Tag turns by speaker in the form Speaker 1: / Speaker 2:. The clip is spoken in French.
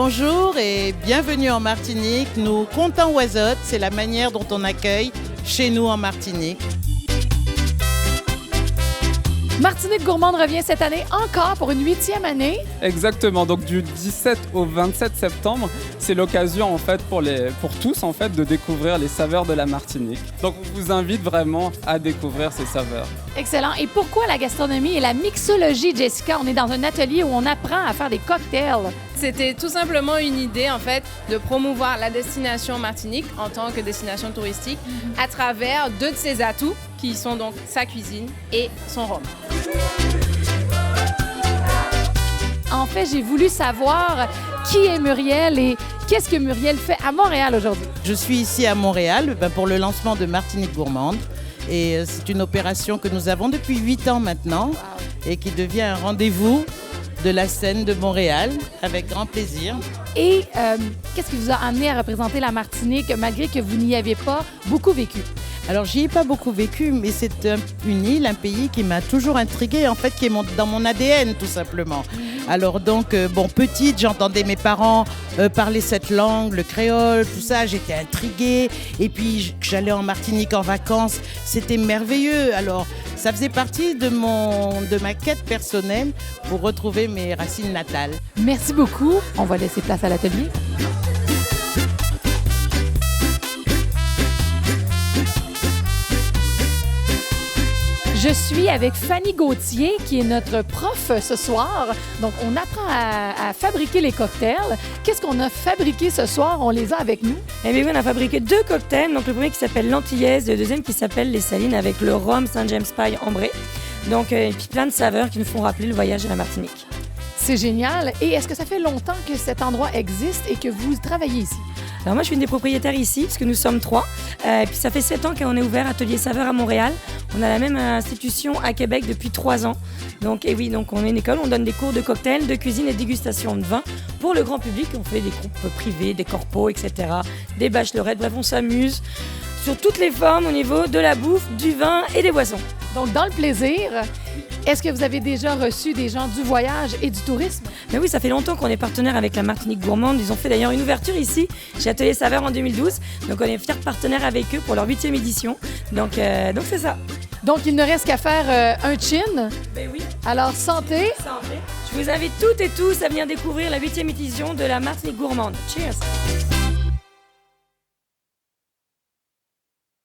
Speaker 1: Bonjour et bienvenue en Martinique. Nous comptons Oizotte, c'est la manière dont on accueille chez nous en Martinique.
Speaker 2: Martinique Gourmande revient cette année encore pour une 8e année.
Speaker 3: Exactement, donc du 17 au 27 septembre, c'est l'occasion en fait pour tous en fait de découvrir les saveurs de la Martinique. Donc on vous invite vraiment à découvrir ces saveurs.
Speaker 2: Excellent. Et pourquoi la gastronomie et la mixologie, Jessica? On est dans un atelier où on apprend à faire des cocktails.
Speaker 4: C'était tout simplement une idée en fait de promouvoir la destination Martinique en tant que destination touristique à travers deux de ses atouts qui sont donc sa cuisine et son rhum.
Speaker 2: En fait, j'ai voulu savoir qui est Muriel et qu'est-ce que Muriel fait à Montréal aujourd'hui.
Speaker 1: Je suis ici à Montréal pour le lancement de Martinique Gourmande et c'est une opération que nous avons depuis 8 ans maintenant et qui devient un rendez-vous de la scène de Montréal avec grand plaisir.
Speaker 2: Et qu'est-ce qui vous a amené à représenter la Martinique malgré que vous n'y avez pas beaucoup vécu?
Speaker 1: Alors, j'y ai pas beaucoup vécu, mais c'est une île, un pays qui m'a toujours intriguée, en fait, qui est dans mon ADN, tout simplement. Alors, donc, petite, j'entendais mes parents parler cette langue, le créole, tout ça, j'étais intriguée. Et puis, j'allais en Martinique en vacances, c'était merveilleux. Alors, ça faisait partie de ma quête personnelle pour retrouver mes racines natales.
Speaker 2: Merci beaucoup. On va laisser place à l'atelier. Je suis avec Fanny Gauthier, qui est notre prof ce soir. Donc, on apprend à fabriquer les cocktails. Qu'est-ce qu'on a fabriqué ce soir? On les a avec nous.
Speaker 5: Eh bien oui, on a fabriqué 2 cocktails. Donc, le premier qui s'appelle l'Antillaise et le deuxième qui s'appelle les Salines avec le rhum Saint James Pie ambré. Donc, et puis plein de saveurs qui nous font rappeler le voyage à la Martinique.
Speaker 2: C'est génial. Et est-ce que ça fait longtemps que cet endroit existe et que vous travaillez ici?
Speaker 5: Alors moi, je suis une des propriétaires ici, parce que nous sommes 3. Puis ça fait 7 ans qu'on est ouvert Atelier Saveurs à Montréal. On a la même institution à Québec depuis 3 ans. Donc, et oui, donc on est une école, on donne des cours de cocktails, de cuisine et de dégustation de vin pour le grand public. On fait des groupes privés, des corpos, etc., des bachelorettes. Bref, on s'amuse sur toutes les formes au niveau de la bouffe, du vin et des boissons.
Speaker 2: Donc, dans le plaisir, est-ce que vous avez déjà reçu des gens du voyage et du tourisme?
Speaker 5: Mais oui, ça fait longtemps qu'on est partenaire avec la Martinique Gourmande. Ils ont fait d'ailleurs une ouverture ici, chez Atelier Saveurs en 2012. Donc, on est fiers partenaires avec eux pour leur 8e édition. Donc c'est ça.
Speaker 2: Donc, il ne reste qu'à faire un chin.
Speaker 5: Ben oui.
Speaker 2: Alors, santé.
Speaker 5: Santé. Je vous invite toutes et tous à venir découvrir la 8e édition de la Martinique Gourmande. Cheers!